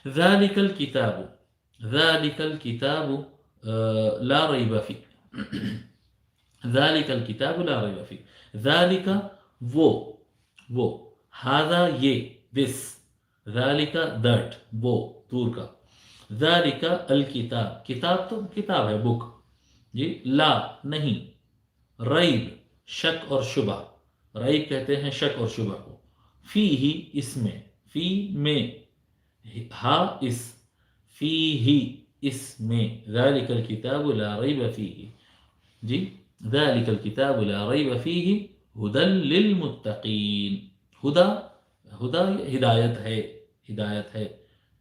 ذالکل کتاب، ذالکل کتاب لا ریب فی، ذالک الکتاب لا ریب فی، ذالک وہ ہذا یہ دس، ذالک دیٹ وہ دور کا، ذالک الکتاب کتاب تو کتاب ہے بک جی، لا نہیں، ریب شک اور شبہ، ریب کہتے ہیں شک اور شبہ کو، فی ہی اس میں، فی میں، ہا اس، فی ہی اس میں، ذالک الکتاب لا ریب فیہ جی، ذالک الکتاب لا ریب فیہ ہدی للمتقین، ہدا، ہدا ہدایت ہے، ہدایت ہے،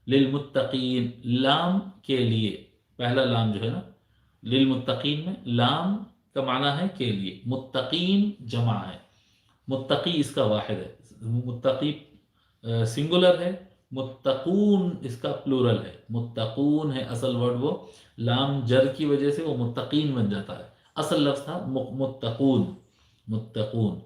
للمتقین لام کے لیے، پہلا لام جو ہے نا للمتقین میں لام کا معنی ہے کے لیے، متقین جمع ہے، متقی اس کا واحد ہے، متقی سنگولر ہے، متقون اس کا پلورل ہے، متقون ہے اصل ورڈ، وہ لام جر کی وجہ سے وہ متقین بن جاتا ہے، اصل لفظ تھا متقون، متقون،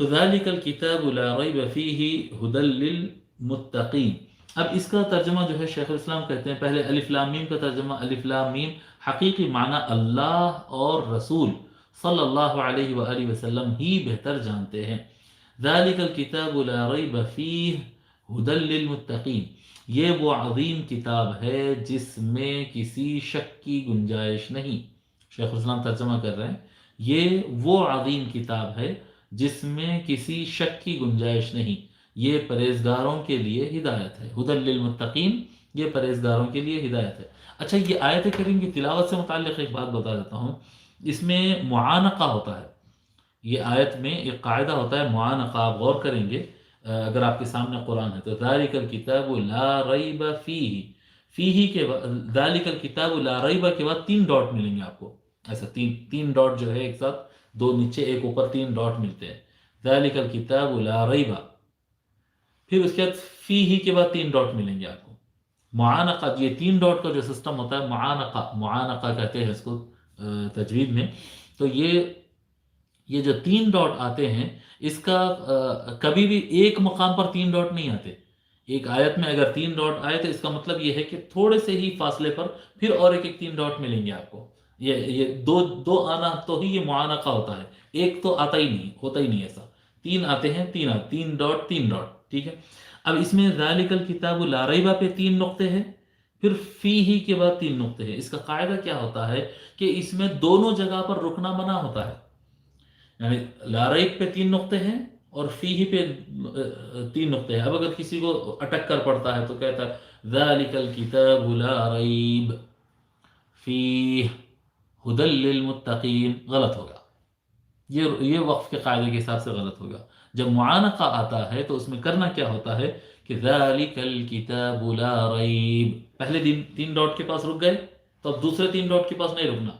تو ذالک الکتاب لا ریب فیہ ہدی للمتقین۔ اب اس کا ترجمہ جو ہے شیخ الاسلام کہتے ہیں، پہلے الف لام میم کا ترجمہ، الف لام میم حقیقی معنی اللہ اور رسول صلی اللہ علیہ وآلہ وسلم ہی بہتر جانتے ہیں، ذالک الکتاب لا ریب فیہ ہدی للمتقین، یہ وہ عظیم کتاب ہے جس میں کسی شک کی گنجائش نہیں، شیخ الاسلام ترجمہ کر رہے ہیں، یہ وہ عظیم کتاب ہے جس میں کسی شک کی گنجائش نہیں، یہ پرہیزگاروں کے لیے ہدایت ہے، ہدی للمتقین، یہ پرہیزگاروں کے لیے ہدایت ہے۔ اچھا، یہ آیت کریم کی تلاوت سے متعلق ایک بات بتا دیتا ہوں، اس میں معانقہ ہوتا ہے، یہ آیت میں ایک قاعدہ ہوتا ہے معانقہ، آپ غور کریں گے اگر آپ کے سامنے قرآن ہے تو، ذالک الکتاب لا ریب فیہ، فیہ کے ذالک الکتاب لا ریب کے بعد 3 ڈاٹ ملیں گے آپ کو، ایسا تین ڈاٹ جو ہے ایک ساتھ، 2 نیچے ایک اوپر 3 ڈاٹ ملتے ہیں، ذالک الکتاب لا ریب، پھر اس کے بعد فیہ کے بعد 3 ڈاٹ ملیں گے آپ کو، معانقہ، یہ 3 ڈاٹ کا جو سسٹم ہوتا ہے معانقہ، معانقہ کہتے ہیں اس کو تجوید میں، تو یہ جو 3 ڈاٹ آتے ہیں اس کا کبھی بھی ایک مقام پر 3 ڈاٹ نہیں آتے، ایک آیت میں اگر 3 ڈاٹ آئے تو اس کا مطلب یہ ہے کہ تھوڑے سے ہی فاصلے پر پھر اور ایک 3 ڈاٹ ملیں گے آپ کو، یہ دو آنا تو ہی یہ معانقہ ہوتا ہے، ایک تو آتا ہی نہیں، ہوتا ہی نہیں ایسا، 3 آتے ہیں، 3 ڈاٹ 3 ڈاٹ، ٹھیک ہے۔ اب اس میں ذالک الکتاب لا ریبہ پہ 3 نقطے ہیں، پھر فی ہی کے بعد 3 نقطے ہیں، اس کا قاعدہ کیا ہوتا ہے کہ اس میں دونوں جگہ پر رکنا منع ہوتا ہے، یعنی لا ریب پہ 3 نقطے ہیں اور فی ہی پہ 3 نقطے ہیں، اب اگر کسی کو اٹک کر پڑتا ہے تو کہتا ہے ذالک الکتاب لا ریب فیہ ہدی للمتقین، غلط ہوگا، یہ وقف کے قاعدے کے حساب سے غلط ہوگا۔ جب معانقہ آتا ہے تو اس میں کرنا کیا ہوتا ہے کہ ذالک الکتاب لا ریب، پہلے 3 ڈاٹ کے پاس رک گئے تو اب دوسرے 3 ڈاٹ کے پاس نہیں رکنا،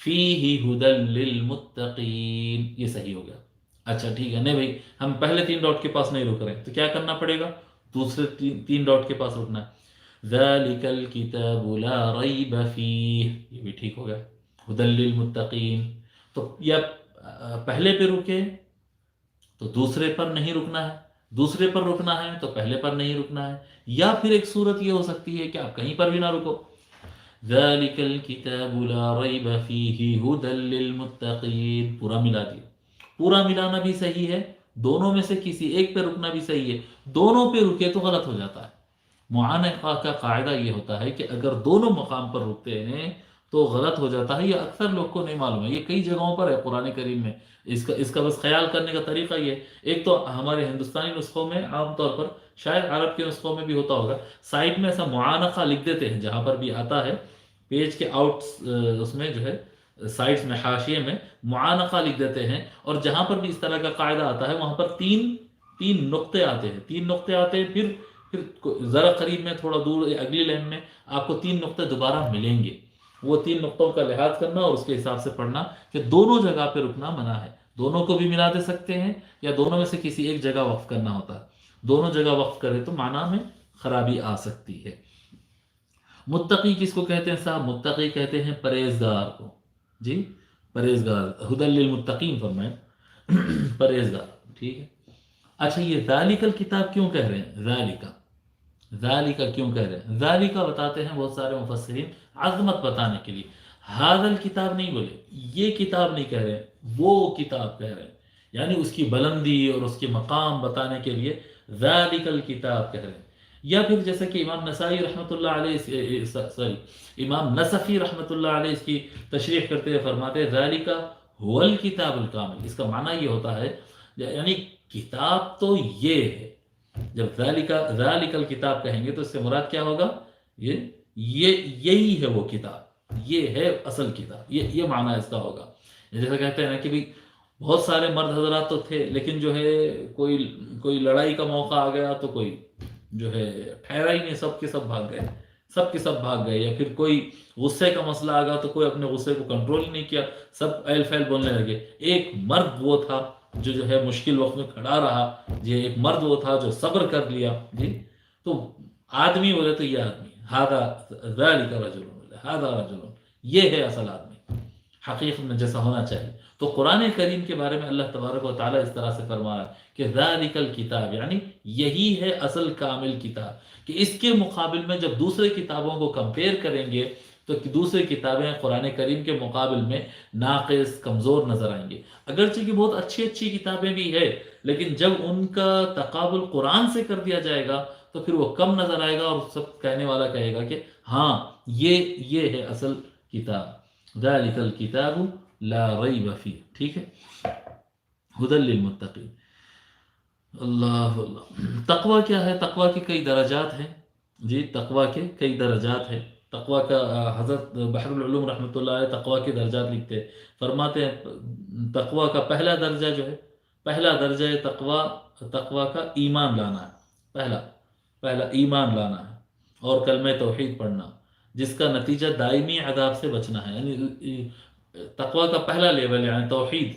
فیہ ہدی للمتقین، یہ صحیح ہو گیا۔ اچھا ٹھیک ہے، نہیں بھائی ہم پہلے 3 ڈاٹ کے پاس نہیں رک رہے تو کیا کرنا پڑے گا، دوسرے 3 ڈاٹ کے پاس رکنا ہے، ذالک الکتاب لا ریب فیہ، یہ بھی ٹھیک ہو گیا، ہدی للمتقین، تو یا پہلے پہ رکے تو دوسرے پر نہیں رکنا ہے، دوسرے پر رکنا ہے تو پہلے پر نہیں رکنا ہے، یا پھر ایک صورت یہ ہو سکتی ہے کہ آپ کہیں پر بھی نہ رکو، ذالک الکتاب لا ریب فیہ ہدی للمتقین، پورا ملا دیا، پورا ملانا بھی صحیح ہے، دونوں میں سے کسی ایک پہ رکنا بھی صحیح ہے، دونوں پہ رکے تو غلط ہو جاتا ہے۔ معانقہ کا قاعدہ یہ ہوتا ہے کہ اگر دونوں مقام پر رکتے ہیں تو غلط ہو جاتا ہے، یہ اکثر لوگ کو نہیں معلوم ہے، یہ کئی جگہوں پر ہے قرآن کریم میں، اس کا بس خیال کرنے کا طریقہ یہ ہے، ایک تو ہمارے ہندوستانی نسخوں میں عام طور پر، شاید عرب کے نسخوں میں بھی ہوتا ہوگا، سائٹ میں ایسا معانقہ لکھ دیتے ہیں، جہاں پر بھی آتا ہے پیج کے آؤٹ اس میں جو ہے سائٹس میں حاشیے میں معانقہ لکھ دیتے ہیں، اور جہاں پر بھی اس طرح کا قاعدہ آتا ہے وہاں پر تین نقطے آتے ہیں، 3 نقطے آتے ہیں، پھر ذرا قریب میں تھوڑا دور اگلی لائن میں آپ کو 3 نقطے دوبارہ ملیں گے، وہ 3 نقطوں کا لحاظ کرنا اور اس کے حساب سے پڑھنا کہ دونوں جگہ پہ رکنا منع ہے، دونوں کو بھی ملا دے سکتے ہیں یا دونوں میں سے کسی ایک جگہ وقف کرنا ہوتا ہے، دونوں جگہ وقف کرے تو معنی میں خرابی آ سکتی ہے۔ متقی کس کو کہتے ہیں صاحب، متقی کہتے ہیں پرہیزگار کو، جی پرہیزگار، ہدی للمتقین فرمائیں، پرہیزگار، ٹھیک ہے۔ اچھا، یہ ذالک الکتاب کیوں کہہ رہے ہیں، ذالک ذالک کیوں کہہ رہے ہیں؟ ذالک بتاتے ہیں بہت سارے مفسرین عظمت بتانے کے لیے، ھذا الکتاب نہیں بولے، یہ کتاب نہیں کہہ رہے ہیں، وہ کتاب کہہ رہے ہیں، یعنی اس کی بلندی اور اس کے مقام بتانے کے لیے ذالک الکتاب کہہ رہے ہیں۔ یا پھر جیسا کہ امام نسائی رحمۃ اللہ علیہ، سوری امام نصفی رحمۃ اللہ علیہ اس کی تشریح کرتے ہوئے فرماتے ہیں ذالک هو الکتاب الکامل، اس کا معنی یہ ہوتا ہے یعنی کتاب تو یہ ہے، جب ذالک الکتاب کہیں گے تو اس سے مراد کیا ہوگا؟ یہی ہے وہ کتاب، یہ ہے اصل کتاب، یہ معنی اس کا ہوگا۔ جیسا کہتے ہیں نا کہ بھی بہت سارے مرد حضرات تو تھے، لیکن جو ہے کوئی لڑائی کا موقع آ گیا تو کوئی جو ہے ٹھہرا ہی نہیں، سب کے سب بھاگ گئے، سب کے سب بھاگ گئے۔ یا پھر کوئی غصے کا مسئلہ آ گیا تو کوئی اپنے غصے کو کنٹرول ہی نہیں کیا، سب ایل فیل بولنے لگے۔ ایک مرد وہ تھا جو ہے مشکل وقت میں کھڑا رہا جی، ایک مرد وہ تھا جو صبر کر لیا جی۔ تو آدمی بولے تو یہ آدمی ھذا ذالک رجل، ھذا رجل، یہ ہے اصل آدمی حقیقت میں جیسا ہونا چاہیے۔ تو قرآن کریم کے بارے میں اللہ تبارک و تعالیٰ اس طرح سے فرما رہا ہے کہ ذالک الکتاب، یعنی یہی ہے اصل کامل کتاب، کہ اس کے مقابل میں جب دوسرے کتابوں کو کمپیئر کریں گے تو دوسری کتابیں قرآن کریم کے مقابل میں ناقص، کمزور نظر آئیں گے، اگرچہ کہ بہت اچھی اچھی کتابیں بھی ہے، لیکن جب ان کا تقابل قرآن سے کر دیا جائے گا تو پھر وہ کم نظر آئے گا، اور سب کہنے والا کہے گا کہ ہاں یہ ہے اصل کتاب۔ ذالک الکتاب لا ریب فیہ، ٹھیک ہے، ھدی للمتقین۔ اللہ اللہ، تقوی کیا ہے؟ تقوی کے کئی درجات ہیں جی، تقوی کے کئی درجات ہیں۔ تقوی کا حضرت بحر العلوم رحمۃ اللہ علیہ تقوی کے درجات لکھتے ہیں، فرماتے ہیں تقوی کا پہلا درجہ جو ہے، پہلا درجہ تقوی کا ایمان لانا ہے، پہلا ایمان لانا ہے، اور کلمہ توحید پڑھنا، جس کا نتیجہ دائمی عذاب سے بچنا ہے۔ یعنی تقوی کا پہلا لیول یعنی توحید،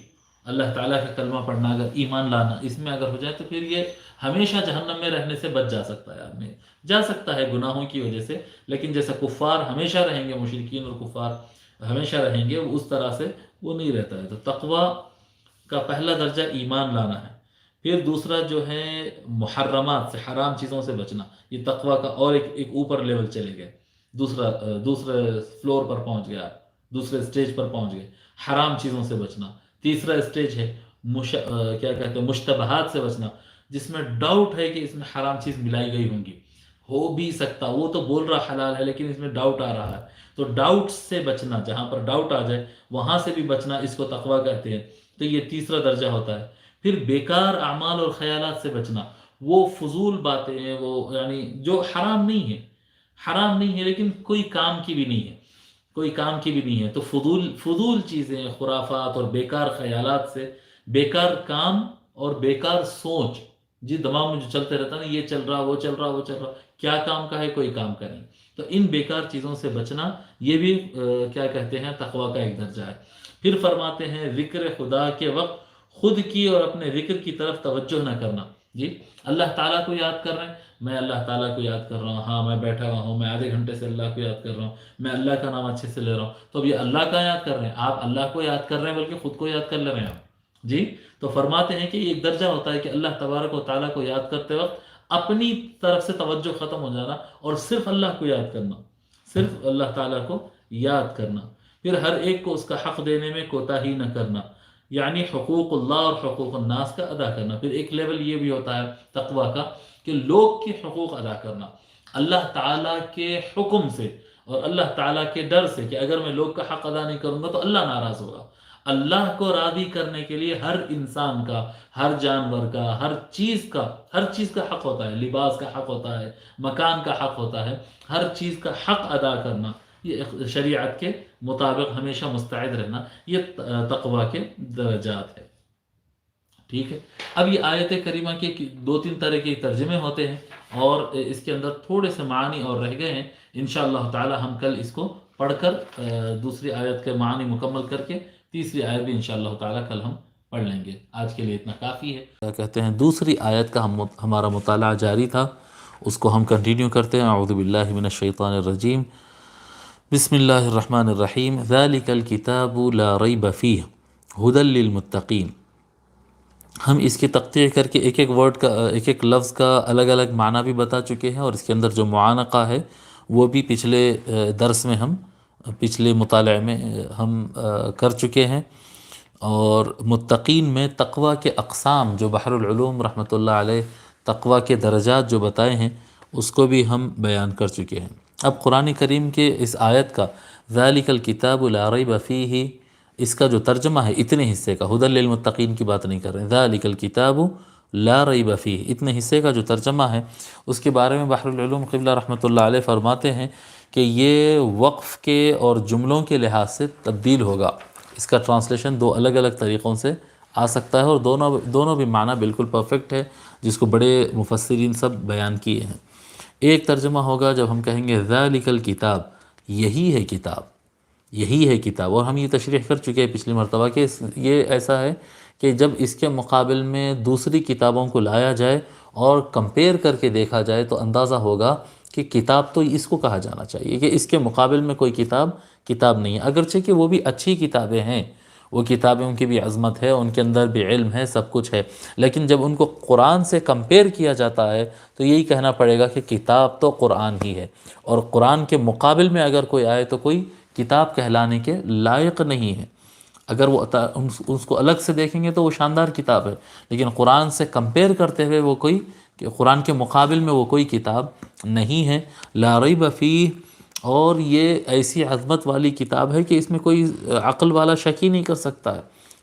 اللہ تعالیٰ کا کلمہ پڑھنا، اگر ایمان لانا اس میں اگر ہو جائے تو پھر یہ ہمیشہ جہنم میں رہنے سے بچ جا سکتا ہے، آدمی جا سکتا ہے گناہوں کی وجہ سے، لیکن جیسا کفار ہمیشہ رہیں گے، مشرکین اور کفار ہمیشہ رہیں گے، اس طرح سے وہ نہیں رہتا ہے۔ تو تقوی کا پہلا درجہ ایمان لانا ہے۔ پھر دوسرا جو ہے محرمات سے، حرام چیزوں سے بچنا، یہ تقوی کا اور ایک اوپر لیول چلے گئے، دوسرے فلور پر پہنچ گیا، دوسرے سٹیج پر پہنچ گئے، حرام چیزوں سے بچنا۔ تیسرا سٹیج ہے کیا کہتے ہیں، مشتبہات سے بچنا، جس میں ڈاؤٹ ہے کہ اس میں حرام چیز ملائی گئی ہوں گی، ہو بھی سکتا، وہ تو بول رہا حلال ہے لیکن اس میں ڈاؤٹ آ رہا ہے، تو ڈاؤٹ سے بچنا، جہاں پر ڈاؤٹ آ جائے وہاں سے بھی بچنا، اس کو تقوی کہتے ہیں۔ تو یہ تیسرا درجہ ہوتا ہے۔ پھر بیکار اعمال اور خیالات سے بچنا، وہ فضول باتیں ہیں، وہ یعنی جو حرام نہیں ہے لیکن کوئی کام کی بھی نہیں ہے، تو فضول چیزیں، خرافات اور بیکار خیالات سے، بیکار کام اور بیکار سوچ جی، دماغ میں جو چلتے رہتا نا، یہ چل رہا وہ چل رہا، کیا کام کا ہے، کوئی کام کا نہیں، تو ان بیکار چیزوں سے بچنا، یہ بھی کیا کہتے ہیں، تقوی کا ایک درجہ ہے۔ پھر فرماتے ہیں ذکر خدا کے وقت خود کی اور اپنے ذکر کی طرف توجہ نہ کرنا جی، اللہ تعالیٰ کو یاد کر رہے ہیں، میں اللہ تعالیٰ کو یاد کر رہا ہوں، ہاں میں بیٹھا ہوا ہوں، میں آدھے گھنٹے سے اللہ کو یاد کر رہا ہوں، میں اللہ کا نام اچھے سے لے رہا ہوں، تو اب یہ اللہ کا یاد کر رہے ہیں، آپ اللہ کو یاد کر رہے ہیں بلکہ خود کو یاد کر لے رہے ہیں آپ جی۔ تو فرماتے ہیں کہ یہ ایک درجہ ہوتا ہے کہ اللہ تبارک و تعالیٰ کو یاد کرتے وقت اپنی طرف سے توجہ ختم ہو جانا اور صرف اللہ کو یاد کرنا، صرف اللہ تعالیٰ کو یاد کرنا۔ پھر ہر ایک کو اس کا حق دینے میں کوتاہی نہ کرنا، یعنی حقوق اللہ اور حقوق الناس کا ادا کرنا۔ پھر ایک لیول یہ بھی ہوتا ہے تقوی کا کہ لوگ کے حقوق ادا کرنا، اللہ تعالیٰ کے حکم سے اور اللہ تعالیٰ کے ڈر سے، کہ اگر میں لوگ کا حق ادا نہیں کروں گا تو اللہ ناراض ہوگا۔ اللہ کو راضی کرنے کے لیے ہر انسان کا، ہر جانور کا، ہر چیز کا حق ہوتا ہے، لباس کا حق ہوتا ہے، مکان کا حق ہوتا ہے، ہر چیز کا حق ادا کرنا، یہ شریعت کے مطابق ہمیشہ مستعد رہنا، یہ تقوی کے درجات ہے، ٹھیک ہے۔ اب یہ آیت کریمہ کے 2-3 طرح کے ترجمے ہوتے ہیں، اور اس کے اندر تھوڑے سے معنی اور رہ گئے ہیں، انشاءاللہ تعالی ہم کل اس کو پڑھ کر دوسری آیت کے معنی مکمل کر کے تیسری آیت بھی انشاءاللہ تعالی کل ہم پڑھ لیں گے۔ آج کے لیے اتنا کافی ہے۔ کیا کہتے ہیں، دوسری آیت کا ہمارا مطالعہ جاری تھا، اس کو ہم کنٹینیو کرتے ہیں۔ اعوذ باللہ من الشیطان الرجیم، بسم اللہ الرحمن الرحیم، ذالک الکتاب لا ریب فیہ ھدی للمتقین۔ ہم اس کی تقطیع کر کے ایک ایک ورڈ کا، ایک ایک لفظ کا الگ الگ معنی بھی بتا چکے ہیں، اور اس کے اندر جو معانقہ ہے وہ بھی پچھلے درس میں ہم، پچھلے مطالعے میں ہم کر چکے ہیں۔ اور متقین میں تقوی کے اقسام جو بحر العلوم رحمۃ اللہ علیہ تقوی کے درجات جو بتائے ہیں اس کو بھی ہم بیان کر چکے ہیں۔ اب قرآن کریم کے اس آیت کا ذالک الکتاب لا ریب فیہ، اس کا جو ترجمہ ہے اتنے حصے کا، ھدی للمتقین کی بات نہیں کر رہے ہیں، ذالک الکتاب لا ریب فیہ، اتنے حصے کا جو ترجمہ ہے اس کے بارے میں بحر العلوم قبلہ رحمۃ اللہ علیہ فرماتے ہیں کہ یہ وقف کے اور جملوں کے لحاظ سے تبدیل ہوگا، اس کا ٹرانسلیشن دو الگ الگ طریقوں سے آ سکتا ہے، اور دونوں بھی معنی بالکل پرفیکٹ ہے جس کو بڑے مفسرین سب بیان کیے ہیں۔ ایک ترجمہ ہوگا جب ہم کہیں گے ذالک الکتاب، یہی ہے کتاب، یہی ہے کتاب، اور ہم یہ تشریح کر چکے ہیں پچھلی مرتبہ کہ یہ ایسا ہے کہ جب اس کے مقابل میں دوسری کتابوں کو لایا جائے اور کمپیئر کر کے دیکھا جائے تو اندازہ ہوگا کہ کتاب تو اس کو کہا جانا چاہیے، کہ اس کے مقابل میں کوئی کتاب نہیں ہے، اگرچہ کہ وہ بھی اچھی کتابیں ہیں، وہ کتابیں ان کی بھی عظمت ہے، ان کے اندر بھی علم ہے، سب کچھ ہے، لیکن جب ان کو قرآن سے کمپیئر کیا جاتا ہے تو یہی کہنا پڑے گا کہ کتاب تو قرآن ہی ہے، اور قرآن کے مقابل میں اگر کوئی آئے تو کوئی کتاب کہلانے کے لائق نہیں ہے۔ اگر وہ اس کو الگ سے دیکھیں گے تو وہ شاندار کتاب ہے، لیکن قرآن سے کمپیئر کرتے ہوئے وہ کوئی، کہ قرآن کے مقابل میں وہ کوئی کتاب نہیں ہے۔ لا ریب فیہ، اور یہ ایسی عظمت والی کتاب ہے کہ اس میں کوئی عقل والا شک ہی نہیں کر سکتا ہے،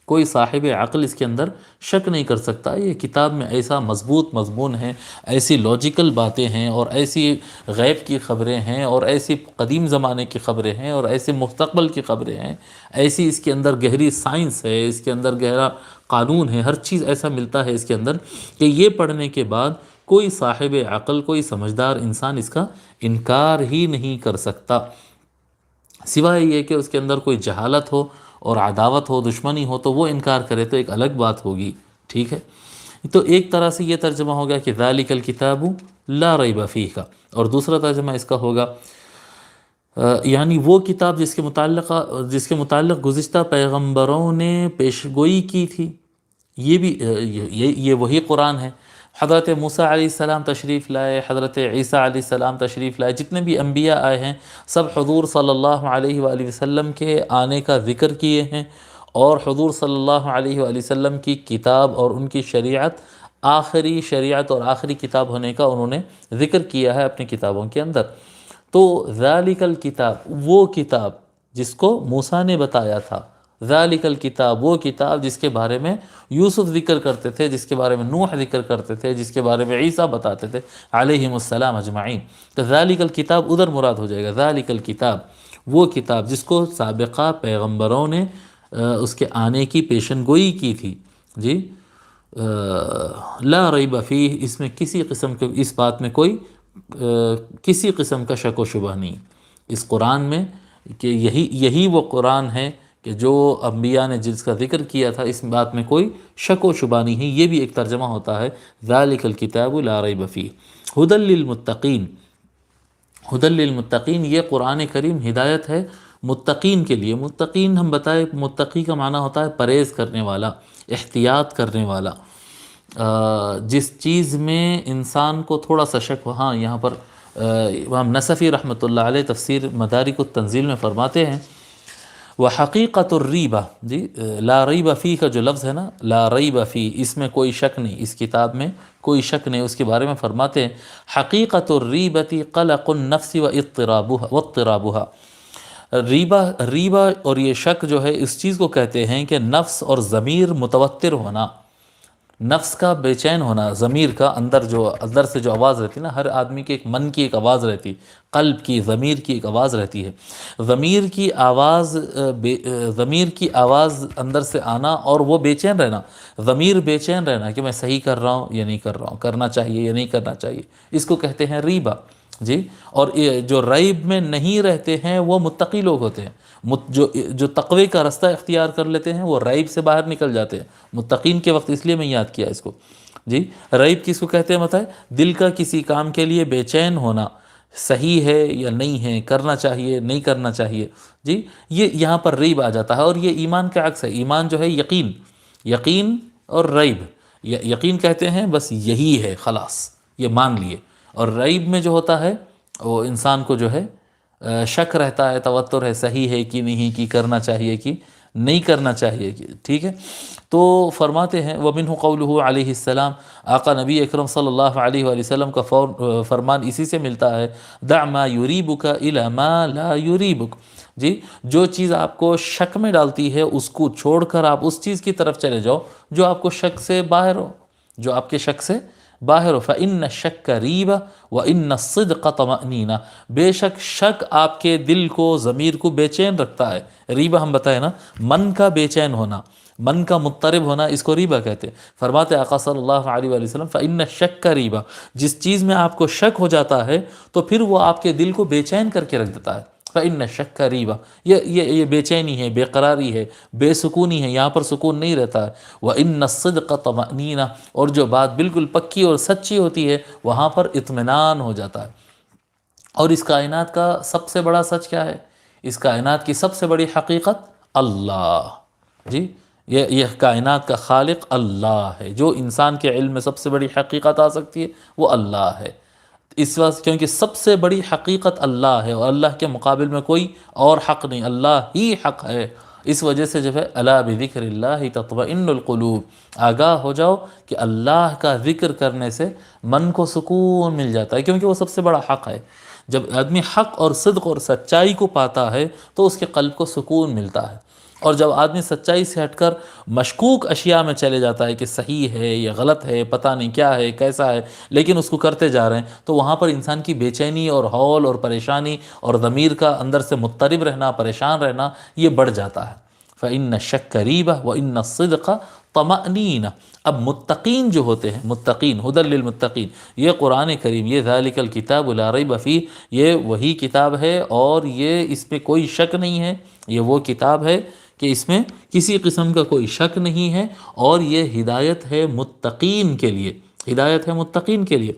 کوئی صاحب عقل اس کے اندر شک نہیں کر سکتا۔ یہ کتاب میں ایسا مضبوط مضمون ہے، ایسی لاجیکل باتیں ہیں، اور ایسی غیب کی خبریں ہیں، اور ایسی قدیم زمانے کی خبریں ہیں، اور ایسے مستقبل کی خبریں ہیں، ایسی اس کے اندر گہری سائنس ہے، اس کے اندر گہرا قانون ہے، ہر چیز ایسا ملتا ہے اس کے اندر کہ یہ پڑھنے کے بعد کوئی صاحب عقل، کوئی سمجھدار انسان اس کا انکار ہی نہیں کر سکتا، سوائے یہ کہ اس کے اندر کوئی جہالت ہو اور عداوت ہو، دشمنی ہو، تو وہ انکار کرے تو ایک الگ بات ہوگی، ٹھیک ہے۔ تو ایک طرح سے یہ ترجمہ ہوگا کہ ذالک الکتاب لا ریب فیہ کا، اور دوسرا ترجمہ اس کا ہوگا یعنی وہ کتاب جس کے متعلق گزشتہ پیغمبروں نے پیشگوئی کی تھی، یہ بھی یہ وہی قرآن ہے۔ حضرت موسیٰ علیہ السلام تشریف لائے، حضرت عیسیٰ علیہ السلام تشریف لائے، جتنے بھی انبیاء آئے ہیں سب حضور صلی اللہ علیہ وآلہ وسلم کے آنے کا ذکر کیے ہیں، اور حضور صلی اللہ علیہ وآلہ وسلم کی کتاب اور ان کی شریعت آخری شریعت اور آخری کتاب ہونے کا انہوں نے ذکر کیا ہے اپنی کتابوں کے اندر۔ تو ذالک الکتاب، وہ کتاب جس کو موسیٰ نے بتایا تھا، ذالک الکتاب، وہ کتاب جس کے بارے میں یوسف ذکر کرتے تھے، جس کے بارے میں نوح ذکر کرتے تھے، جس کے بارے میں عیسیٰ بتاتے تھے علیہم السلام اجمعین، تو ذالک الکتاب ادھر مراد ہو جائے گا، ذالک الکتاب، وہ کتاب جس کو سابقہ پیغمبروں نے اس کے آنے کی پیشن گوئی کی تھی، جی، لا ریب فیہ، اس میں کسی قسم کے، اس بات میں کوئی کسی قسم کا شک و شبہ نہیں اس قرآن میں، کہ یہی وہ قرآن ہے کہ جو انبیاء نے جس کا ذکر کیا تھا، اس بات میں کوئی شک و شبہ نہیں ہے۔ یہ بھی ایک ترجمہ ہوتا ہے ذالک الکتاب لا ریب فیہ۔ ھدی للمتقین، ھدی للمتقین، یہ قرآن کریم ہدایت ہے متقین کے لیے۔ متقین ہم بتائے، متقی کا معنی ہوتا ہے پرہیز کرنے والا، احتیاط کرنے والا، جس چیز میں انسان کو تھوڑا سا شک ہو۔ ہاں، یہاں پر امام نصفی رحمۃ اللہ علیہ تفسیر مدارک التنزیل میں فرماتے ہیں وحقیقت الریبہ، جی، لا ریب فیہ کا جو لفظ ہے نا، لا ریب فیہ، اس میں کوئی شک نہیں، اس کتاب میں کوئی شک نہیں، اس کے بارے میں فرماتے ہیں حقیقت الریبۃ قلق النفس واضطرابها۔ ریبہ اور یہ شک جو ہے اس چیز کو کہتے ہیں کہ نفس اور ضمیر متوتر ہونا، نفس کا بے چین ہونا، ضمیر کا اندر سے جو آواز رہتی ہے نا، ہر آدمی کے ایک من کی ایک آواز رہتی، قلب کی، ضمیر کی ایک آواز رہتی ہے، ضمیر کی آواز اندر سے آنا اور وہ بے چین رہنا، ضمیر بے چین رہنا کہ میں صحیح کر رہا ہوں یا نہیں کر رہا ہوں، کرنا چاہیے یا نہیں کرنا چاہیے، اس کو کہتے ہیں ریبہ، جی۔ اور جو ریب میں نہیں رہتے ہیں وہ متقی لوگ ہوتے ہیں، جو تقوی کا رستہ اختیار کر لیتے ہیں وہ ریب سے باہر نکل جاتے ہیں۔ متقین کے وقت اس لیے میں یاد کیا اس کو، جی۔ ریب کس کو کہتے ہیں بتائیں؟ دل کا کسی کام کے لیے بے چین ہونا، صحیح ہے یا نہیں ہے، کرنا چاہیے نہیں کرنا چاہیے، جی، یہ یہاں پر ریب آ جاتا ہے۔ اور یہ ایمان کا عکس ہے، ایمان جو ہے یقین اور ریب، یقین کہتے ہیں بس یہی ہے خلاص، یہ مان لیے. اور ریب میں جو ہوتا ہے وہ انسان کو جو ہے شک رہتا ہے، توتر ہے، صحیح ہے کہ نہیں، کہ کرنا چاہیے کہ نہیں کرنا چاہیے کہ. ٹھیک ہے، تو فرماتے ہیں وَمِنْهُ قَوْلُهُ علیہ السلام، آقا نبی اکرم صلی اللہ علیہ وآلہ وسلم کا فرمان اسی سے ملتا ہے، دع ما یریبک الی ما لا یریبک. جی، جو چیز آپ کو شک میں ڈالتی ہے اس کو چھوڑ کر آپ اس چیز کی طرف چلے جاؤ جو آپ کو شک سے باہر ہو، جو آپ کے شک سے باہر ہو. فَإِنَّ الشَّكَّ رِيبَ وَإِنَّ الصِّدْقَ طَمَأْنِينَ. بے شک شک آپ کے دل کو، ضمیر کو بے چین رکھتا ہے. ریبہ ہم بتائیں نا، من کا بے چین ہونا، من کا مضطرب ہونا، اس کو ریبہ کہتے ہیں. فرماتے آقا صلی اللہ علیہ وآلہ وسلم فَإِنَّ الشَّكَّ رِيبَ. جس چیز میں آپ کو شک ہو جاتا ہے تو پھر وہ آپ کے دل کو بے چین کر کے رکھ دیتا ہے. فَإِنَّ الشَّكَّ رِيبَ. یہ بے چینی ہے، بے قراری ہے، بے سکونی ہے، یہاں پر سکون نہیں رہتا ہے. وَإِنَّ الصِّدْقَ طَمَأْنِينَ. اور جو بات بالکل پکی اور سچی ہوتی ہے وہاں پر اطمینان ہو جاتا ہے. اور اس کائنات کا سب سے بڑا سچ کیا ہے؟ اس کائنات کی سب سے بڑی حقیقت اللہ. جی، یہ کائنات کا خالق اللہ ہے. جو انسان کے علم میں سب سے بڑی حقیقت آ سکتی ہے وہ اللہ ہے. اس واسطے کیونکہ سب سے بڑی حقیقت اللہ ہے اور اللہ کے مقابل میں کوئی اور حق نہیں، اللہ ہی حق ہے. اس وجہ سے جو ہے الا بذکر اللہ تطمئن القلوب، آگاہ ہو جاؤ کہ اللہ کا ذکر کرنے سے من کو سکون مل جاتا ہے، کیونکہ وہ سب سے بڑا حق ہے. جب آدمی حق اور صدق اور سچائی کو پاتا ہے تو اس کے قلب کو سکون ملتا ہے. اور جب آدمی سچائی سے ہٹ کر مشکوک اشیاء میں چلے جاتا ہے کہ صحیح ہے یا غلط ہے، پتہ نہیں کیا ہے کیسا ہے، لیکن اس کو کرتے جا رہے ہیں، تو وہاں پر انسان کی بے چینی اور ہول اور پریشانی اور ضمیر کا اندر سے مضطرب رہنا، پریشان رہنا، یہ بڑھ جاتا ہے. فَإِنَّ الشَّكَّ رِيبَةٌ وَإِنَّ الصِّدْقَ طَمَأْنِينَ. اب متقین جو ہوتے ہیں، متقین ھدی للمتقین، یہ قرآن کریم، یہ ذَلِكَ الْكِتَابُ لَا رَيْبَ فِيهِ، یہ وہی کتاب ہے اور یہ اس پہ کوئی شک نہیں ہے. یہ وہ کتاب ہے کہ اس میں کسی قسم کا کوئی شک نہیں ہے، اور یہ ہدایت ہے متقین کے لیے. ہدایت ہے متقین کے لیے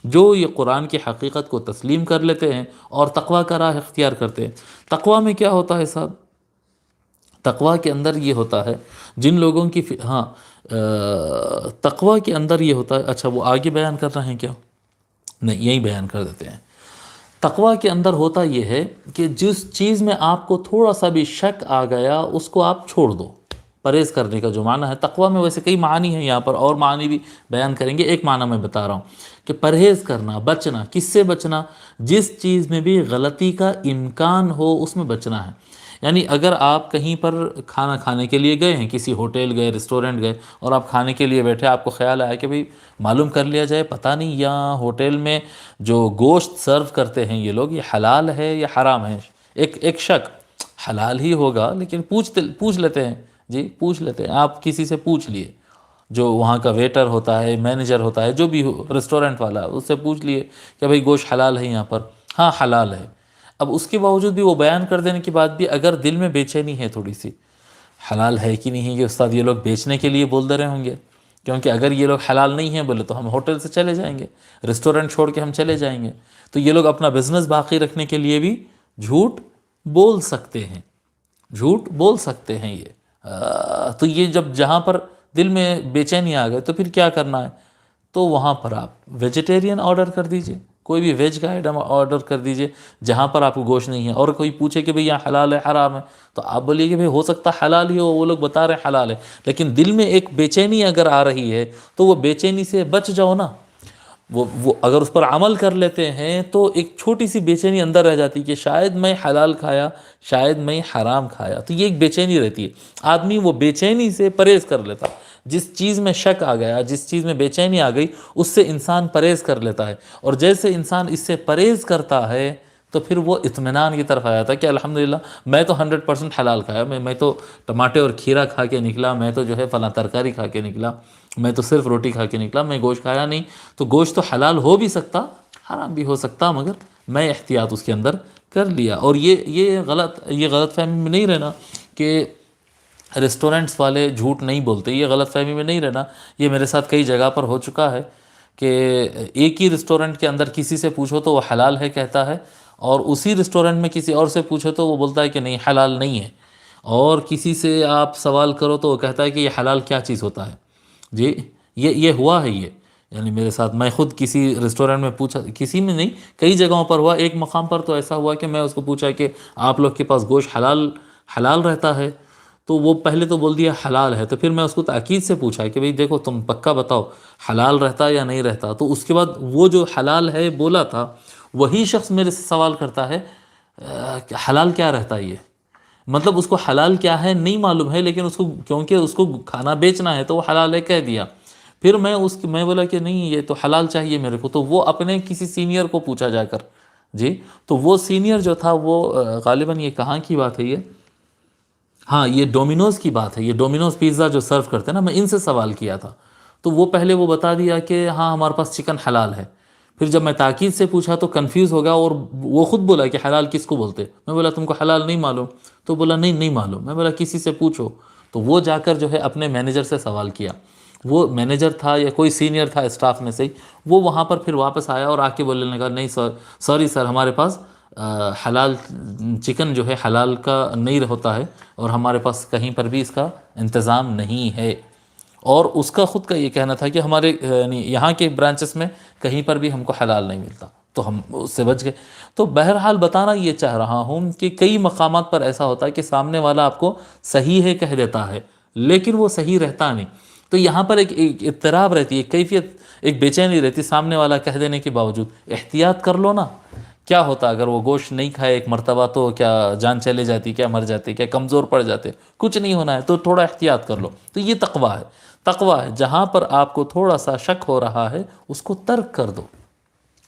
جو یہ قرآن کی حقیقت کو تسلیم کر لیتے ہیں اور تقوی کا راہ اختیار کرتے ہیں. تقوی میں کیا ہوتا ہے صاحب؟ تقوی کے اندر یہ ہوتا ہے جن لوگوں کی تقوی کے اندر یہ ہوتا ہے. اچھا، وہ آگے بیان کر رہے ہیں کیا؟ نہیں، یہی بیان کر دیتے ہیں. تقوی کے اندر ہوتا یہ ہے کہ جس چیز میں آپ کو تھوڑا سا بھی شک آ گیا اس کو آپ چھوڑ دو. پرہیز کرنے کا جو معنی ہے تقوی میں، ویسے کئی معنی ہیں، یہاں پر اور معنی بھی بیان کریں گے. ایک معنی میں بتا رہا ہوں کہ پرہیز کرنا، بچنا. کس سے بچنا؟ جس چیز میں بھی غلطی کا امکان ہو اس میں بچنا ہے. یعنی اگر آپ کہیں پر کھانا کھانے کے لیے گئے ہیں، کسی ہوٹل گئے، ریسٹورنٹ گئے، اور آپ کھانے کے لیے بیٹھے، آپ کو خیال آیا کہ بھئی معلوم کر لیا جائے، پتہ نہیں یہاں ہوٹل میں جو گوشت سرو کرتے ہیں یہ لوگ، یہ حلال ہے یا حرام ہے. ایک شک، حلال ہی ہوگا لیکن پوچھ لیتے ہیں. جی، پوچھ لیتے ہیں. آپ کسی سے پوچھ لیے، جو وہاں کا ویٹر ہوتا ہے، مینیجر ہوتا ہے، جو بھی ہو ریسٹورنٹ والا، اس سے پوچھ لیے کہ بھئی گوشت حلال ہے یہاں پر؟ ہاں حلال ہے. اب اس کے باوجود بھی وہ بیان کر دینے کے بعد بھی اگر دل میں بے چینی ہے تھوڑی سی، حلال ہے کہ نہیں ہے، کہ استاد یہ لوگ بیچنے کے لیے بول دے رہے ہوں گے، کیونکہ اگر یہ لوگ حلال نہیں ہیں بولے تو ہم ہوٹل سے چلے جائیں گے، ریسٹورنٹ چھوڑ کے ہم چلے جائیں گے. تو یہ لوگ اپنا بزنس باقی رکھنے کے لیے بھی جھوٹ بول سکتے ہیں، جھوٹ بول سکتے ہیں یہ. تو یہ جب جہاں پر دل میں بے چینی آ گئے تو پھر کیا کرنا ہے؟ تو وہاں پر آپ ویجیٹیرین آرڈر کر دیجئے، کوئی بھی ویج کا آئٹم آرڈر کر دیجئے جہاں پر آپ کو گوشت نہیں ہے. اور کوئی پوچھے کہ بھئی یہاں حلال ہے حرام ہے، تو آپ بولیے کہ بھئی ہو سکتا حلال ہی ہو، وہ لوگ بتا رہے ہیں حلال ہے، لیکن دل میں ایک بے چینی اگر آ رہی ہے تو وہ بے چینی سے بچ جاؤ نا. وہ اگر اس پر عمل کر لیتے ہیں تو ایک چھوٹی سی بے چینی اندر رہ جاتی کہ شاید میں حلال کھایا، شاید میں حرام کھایا. تو یہ ایک بے چینی رہتی ہے. آدمی وہ بے چینی سے پرہیز کر لیتا. جس چیز میں شک آ گیا، جس چیز میں بے چینی آ گئی، اس سے انسان پرہیز کر لیتا ہے. اور جیسے انسان اس سے پرہیز کرتا ہے تو پھر وہ اطمینان کی طرف آ جاتا ہے کہ الحمدللہ میں تو 100% حلال کھایا، میں تو ٹماٹے اور کھیرا کھا کے نکلا، میں تو جو ہے فلاں ترکاری کھا کے نکلا، میں تو صرف روٹی کھا کے نکلا، میں گوشت کھایا نہیں. تو گوشت تو حلال ہو بھی سکتا، حرام بھی ہو سکتا، مگر میں احتیاط اس کے اندر کر لیا. اور یہ غلط فہمی میں نہیں رہنا کہ ریسٹورنٹس والے جھوٹ نہیں بولتے، یہ غلط فہمی میں نہیں رہنا. یہ میرے ساتھ کئی جگہ پر ہو چکا ہے کہ ایک ہی ریسٹورنٹ کے اندر کسی سے پوچھو تو وہ حلال ہے کہتا ہے، اور اسی ریسٹورنٹ میں کسی اور سے پوچھو تو وہ بولتا ہے کہ نہیں حلال نہیں ہے. اور کسی سے آپ سوال کرو تو وہ کہتا ہے کہ یہ حلال کیا چیز ہوتا ہے. جی، یہ ہوا ہے یہ، یعنی میرے ساتھ، میں خود کسی ریسٹورینٹ میں پوچھا، کسی میں نہیں کئی جگہوں پر ہوا، ایک مقام پر تو ایسا ہوا کہ میں اس کو پوچھا کہ آپ لوگ کے پاس گوشت حلال رہتا ہے؟ تو وہ پہلے تو بول دیا حلال ہے، تو پھر میں اس کو تاکید سے پوچھا کہ بھئی دیکھو تم پکا بتاؤ حلال رہتا یا نہیں رہتا؟ تو اس کے بعد وہ جو حلال ہے بولا تھا، وہی شخص میرے سے سوال کرتا ہے کہ حلال کیا رہتا ہے یہ؟ مطلب اس کو حلال کیا ہے نہیں معلوم ہے، لیکن اس کو کیونکہ اس کو کھانا بیچنا ہے تو وہ حلال ہے کہہ دیا۔ پھر میں بولا کہ نہیں یہ تو حلال چاہیے میرے کو، تو وہ اپنے کسی سینئر کو پوچھا جا کر، جی تو وہ سینئر جو تھا وہ غالباً یہ کہاں کی بات ہے یہ، ہاں یہ ڈومینوز کی بات ہے، یہ ڈومینوز پیزا جو سرو کرتے ہیں نا، میں ان سے سوال کیا تھا، تو وہ پہلے وہ بتا دیا کہ ہاں ہمارے پاس چکن حلال ہے۔ پھر جب میں تاکید سے پوچھا تو کنفیوز ہو گیا، اور وہ خود بولا کہ حلال کس کو بولتے؟ میں بولا تم کو حلال نہیں معلوم؟ تو بولا نہیں معلوم۔ میں بولا کسی سے پوچھو، تو وہ جا کر جو ہے اپنے مینیجر سے سوال کیا، وہ مینیجر تھا یا کوئی سینئر تھا اسٹاف میں سے ہی، وہ وہاں پر پھر واپس آیا اور آ کے بولنے لگا نہیں سر، سوری سر، ہمارے پاس حلال چکن جو ہے حلال کا نہیں ہوتا ہے، اور ہمارے پاس کہیں پر بھی اس کا انتظام نہیں ہے۔ اور اس کا خود کا یہ کہنا تھا کہ ہمارے یعنی یہاں کے برانچز میں کہیں پر بھی ہم کو حلال نہیں ملتا، تو ہم اس سے بچ گئے۔ تو بہرحال بتانا یہ چاہ رہا ہوں کہ کئی مقامات پر ایسا ہوتا ہے کہ سامنے والا آپ کو صحیح ہے کہہ دیتا ہے، لیکن وہ صحیح رہتا نہیں، تو یہاں پر ایک اضطراب رہتی ہے، ایک کیفیت، ایک بے چینی رہتی، سامنے والا کہہ دینے کے باوجود احتیاط کر لو نا۔ کیا ہوتا اگر وہ گوشت نہیں کھائے ایک مرتبہ، تو کیا جان چلے جاتی، کیا مر جاتے، کیا کمزور پڑ جاتے؟ کچھ نہیں ہونا ہے، تو تھوڑا احتیاط کر لو۔ تو یہ تقویٰ ہے، تقویٰ ہے جہاں پر آپ کو تھوڑا سا شک ہو رہا ہے اس کو ترک کر دو،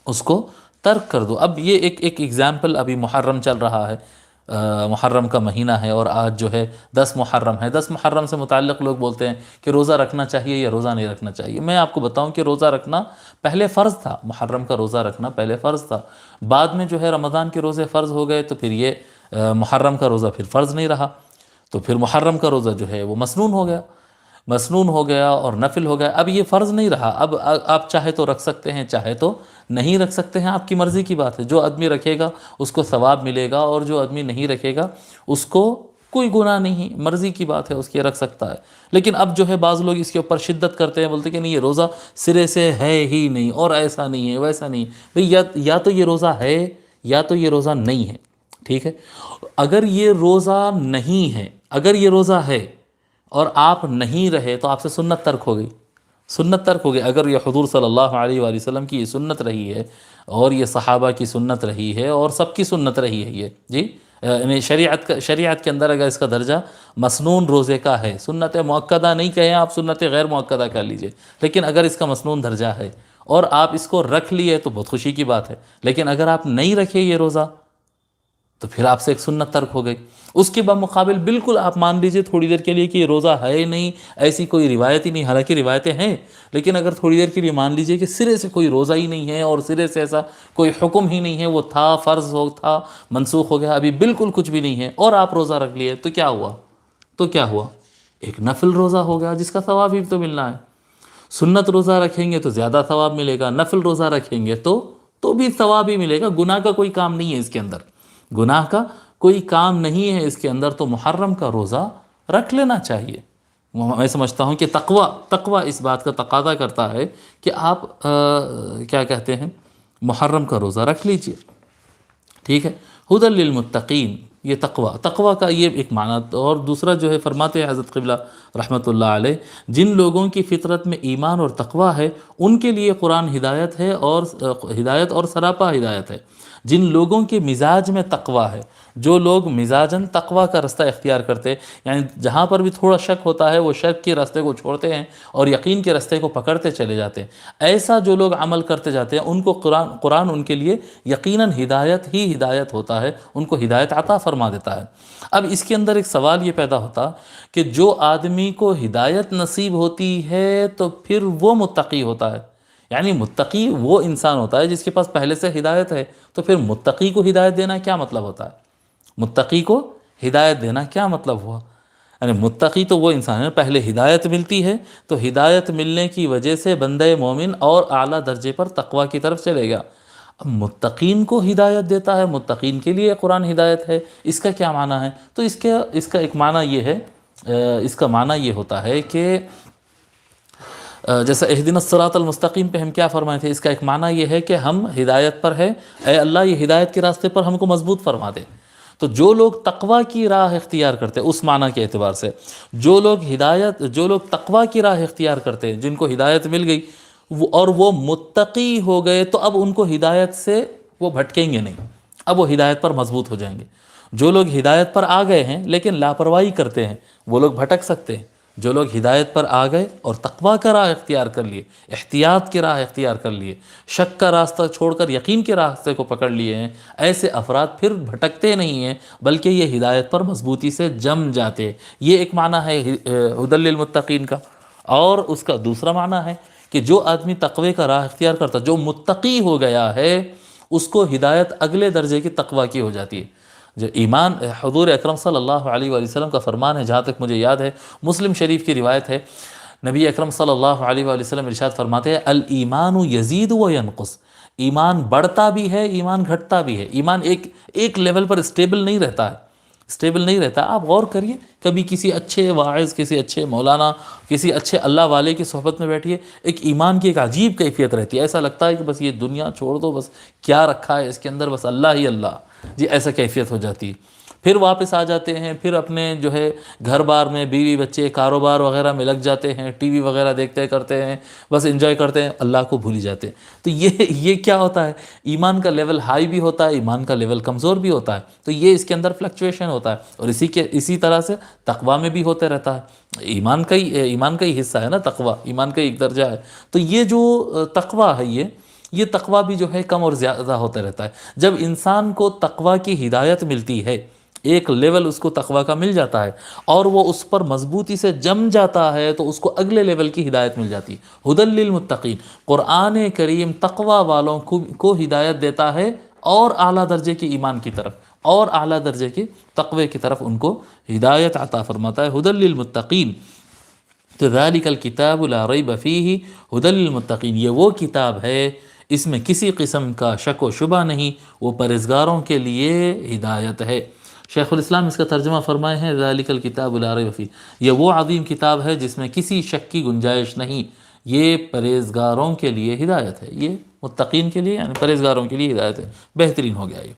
اس کو ترک کر دو۔ اب یہ ایک ایگزامپل، ابھی محرم چل رہا ہے، محرم کا مہینہ ہے، اور آج جو ہے 10 محرم ہے۔ 10 محرم سے متعلق لوگ بولتے ہیں کہ روزہ رکھنا چاہیے یا روزہ نہیں رکھنا چاہیے۔ میں آپ کو بتاؤں کہ روزہ رکھنا پہلے فرض تھا، محرم کا روزہ رکھنا پہلے فرض تھا، بعد میں جو ہے رمضان کے روزے فرض ہو گئے، تو پھر یہ محرم کا روزہ پھر فرض نہیں رہا، تو پھر محرم کا روزہ جو ہے وہ مسنون ہو گیا اور نفل ہو گیا۔ اب یہ فرض نہیں رہا، اب آپ چاہے تو رکھ سکتے ہیں، چاہے تو نہیں رکھ سکتے ہیں، آپ کی مرضی کی بات ہے۔ جو آدمی رکھے گا اس کو ثواب ملے گا، اور جو آدمی نہیں رکھے گا اس کو کوئی گناہ نہیں، مرضی کی بات ہے، اس کے رکھ سکتا ہے۔ لیکن اب جو ہے بعض لوگ اس کے اوپر شدت کرتے ہیں، بولتے ہیں کہ نہیں یہ روزہ سرے سے ہے ہی نہیں، اور ایسا نہیں ہے ویسا نہیں ہے۔ بھئی یا تو یہ روزہ ہے یا تو یہ روزہ نہیں ہے، ٹھیک ہے؟ اگر یہ روزہ نہیں ہے، اگر یہ روزہ ہے اور آپ نہیں رہے تو آپ سے سنت ترک ہو گئی، سنت ترک ہو گئی۔ اگر یہ حضور صلی اللہ علیہ وآلہ وسلم کی یہ سنت رہی ہے، اور یہ صحابہ کی سنت رہی ہے، اور سب کی سنت رہی ہے یہ، جی یعنی شریعت کے اندر اگر اس کا درجہ مسنون روزے کا ہے، سنت مؤکدہ نہیں کہیں آپ، سنت غیر مؤکدہ کر لیجئے، لیکن اگر اس کا مسنون درجہ ہے اور آپ اس کو رکھ لیے تو بہت خوشی کی بات ہے۔ لیکن اگر آپ نہیں رکھے یہ روزہ تو پھر آپ سے ایک سنت ترک ہو گئی۔ اس کے بمقابل بالکل آپ مان لیجئے تھوڑی دیر کے لیے کہ یہ روزہ ہے ہی نہیں، ایسی کوئی روایت ہی نہیں، حالانکہ روایتیں ہیں، لیکن اگر تھوڑی دیر کے لیے مان لیجئے کہ سرے سے کوئی روزہ ہی نہیں ہے، اور سرے سے ایسا کوئی حکم ہی نہیں ہے، وہ تھا فرض تھا منسوخ ہو گیا، ابھی بالکل کچھ بھی نہیں ہے، اور آپ روزہ رکھ لیے، تو کیا ہوا؟ ایک نفل روزہ ہو گیا جس کا ثواب بھی تو ملنا ہے۔ سنت روزہ رکھیں گے تو زیادہ ثواب ملے گا، نفل روزہ رکھیں گے تو بھی ثواب ہی ملے گا، گناہ کا کوئی کام نہیں ہے اس کے اندر، گناہ کا کوئی کام نہیں ہے اس کے اندر، تو محرم کا روزہ رکھ لینا چاہیے۔ میں سمجھتا ہوں کہ تقوی اس بات کا تقاضا کرتا ہے کہ آپ کیا کہتے ہیں، محرم کا روزہ رکھ لیجئے، ٹھیک ہے۔ ہدی للمتقین، یہ تقوی کا یہ ایک معنی۔ اور دوسرا جو ہے فرماتے ہیں حضرت قبلہ رحمۃ اللہ علیہ، جن لوگوں کی فطرت میں ایمان اور تقوی ہے ان کے لیے قرآن ہدایت ہے، اور سراپا ہدایت ہے۔ جن لوگوں کے مزاج میں تقوی ہے، جو لوگ مزاجاً تقوی کا رستہ اختیار کرتے، یعنی جہاں پر بھی تھوڑا شک ہوتا ہے وہ شک کے راستے کو چھوڑتے ہیں اور یقین کے راستے کو پکڑتے چلے جاتے ہیں، ایسا جو لوگ عمل کرتے جاتے ہیں ان کو قرآن ان کے لیے یقیناً ہدایت ہوتا ہے، ان کو ہدایت عطا فرما دیتا ہے۔ اب اس کے اندر ایک سوال یہ پیدا ہوتا کہ جو آدمی کو ہدایت نصیب ہوتی ہے تو پھر وہ متقی ہوتا ہے، یعنی متقی وہ انسان ہوتا ہے جس کے پاس پہلے سے ہدایت ہے، تو پھر متقی کو ہدایت دینا کیا مطلب ہوتا ہے؟ متقی کو ہدایت دینا کیا مطلب ہوا؟ یعنی متقی تو وہ انسان ہے، پہلے ہدایت ملتی ہے، تو ہدایت ملنے کی وجہ سے بندہ مومن اور اعلیٰ درجے پر تقوی کی طرف چلے گا۔ اب متقین کو ہدایت دیتا ہے، متقین کے لیے قرآن ہدایت ہے، اس کا کیا معنی ہے؟ تو اس کا ایک معنی یہ ہے، اس کا معنی یہ ہوتا ہے کہ جیسا اہدنا الصراط المستقیم پہ ہم کیا فرمائے تھے، اس کا ایک معنی یہ ہے کہ ہم ہدایت پر ہے، اے اللہ یہ ہدایت کے راستے پر ہم کو مضبوط فرما دے۔ تو جو لوگ تقوی کی راہ اختیار کرتے ہیں، اس معنی کے اعتبار سے جو لوگ تقوی کی راہ اختیار کرتے ہیں، جن کو ہدایت مل گئی اور وہ متقی ہو گئے، تو اب ان کو ہدایت سے وہ بھٹکیں گے نہیں، اب وہ ہدایت پر مضبوط ہو جائیں گے۔ جو لوگ ہدایت پر آ گئے ہیں لیکن لاپرواہی کرتے ہیں، وہ لوگ بھٹک سکتے ہیں۔ جو لوگ ہدایت پر آ گئے اور تقوی کا راہ اختیار کر لیے، احتیاط کی راہ اختیار کر لیے، شک کا راستہ چھوڑ کر یقین کے راستے کو پکڑ لیے ہیں، ایسے افراد پھر بھٹکتے نہیں ہیں، بلکہ یہ ہدایت پر مضبوطی سے جم جاتے ہیں۔ یہ ایک معنی ہے ہدی للمتقین کا۔ اور اس کا دوسرا معنی ہے کہ جو آدمی تقوی کا راہ اختیار کرتا، جو متقی ہو گیا ہے، اس کو ہدایت اگلے درجے کی تقوی کی ہو جاتی ہے۔ جو ایمان، حضور اکرم صلی اللہ علیہ وآلہ وسلم کا فرمان ہے، جہاں تک مجھے یاد ہے مسلم شریف کی روایت ہے، نبی اکرم صلی اللہ علیہ وآلہ وسلم ارشاد فرماتے ہیں الایمان یزید و ینقص، ایمان بڑھتا بھی ہے، ایمان گھٹتا بھی ہے۔ ایمان ایک لیول پر اسٹیبل نہیں رہتا ہے، اسٹیبل نہیں رہتا۔ آپ غور کریے، کبھی کسی اچھے واعظ، کسی اچھے مولانا، کسی اچھے اللہ والے کی صحبت میں بیٹھیے، ایک ایمان کی ایک عجیب کیفیت رہتی ہے، ایسا لگتا ہے کہ بس یہ دنیا چھوڑ دو، بس کیا رکھا ہے اس کے اندر، بس اللہ ہی اللہ، جی ایسا کیفیت ہو جاتی ہے۔ پھر واپس آ جاتے ہیں، پھر اپنے جو ہے گھر بار میں بیوی بچے کاروبار وغیرہ میں لگ جاتے ہیں، ٹی وی وغیرہ دیکھتے کرتے ہیں، بس انجوائے کرتے ہیں، اللہ کو بھول ہی جاتے ہیں۔ تو یہ کیا ہوتا ہے، ایمان کا لیول ہائی بھی ہوتا ہے، ایمان کا لیول کمزور بھی ہوتا ہے، تو یہ اس کے اندر فلکچویشن ہوتا ہے۔ اور اسی طرح سے تقوی میں بھی ہوتے رہتا ہے، ایمان کا ہی حصہ ہے نا تقوی، ایمان کا ہی ایک درجہ ہے۔ تو یہ جو تقوی ہے، یہ تقوی بھی جو ہے کم اور زیادہ ہوتا رہتا ہے۔ جب انسان کو تقوی کی ہدایت ملتی ہے، ایک لیول اس کو تقوی کا مل جاتا ہے اور وہ اس پر مضبوطی سے جم جاتا ہے، تو اس کو اگلے لیول کی ہدایت مل جاتی ہے۔ ہدی للمتقین، قرآن کریم تقوی والوں کو ہدایت دیتا ہے، اور اعلیٰ درجے کی ایمان کی طرف، اور اعلیٰ درجے کی تقوی کی طرف ان کو ہدایت عطا فرماتا ہے۔ ہدی للمتقین، تو ذالک الکتاب لا ریب فیہ ہدی للمتقین، یہ وہ کتاب ہے اس میں کسی قسم کا شک و شبہ نہیں، وہ پرہیزگاروں کے لیے ہدایت ہے۔ شیخ الاسلام اس کا ترجمہ فرمائے ہیں ذالک الکتاب لا ریب فیہ، یہ وہ عظیم کتاب ہے جس میں کسی شک کی گنجائش نہیں، یہ پرہیزگاروں کے لیے ہدایت ہے، یہ متقین کے لیے یعنی پرہیزگاروں کے لیے ہدایت ہے۔ بہترین ہو گیا یہ۔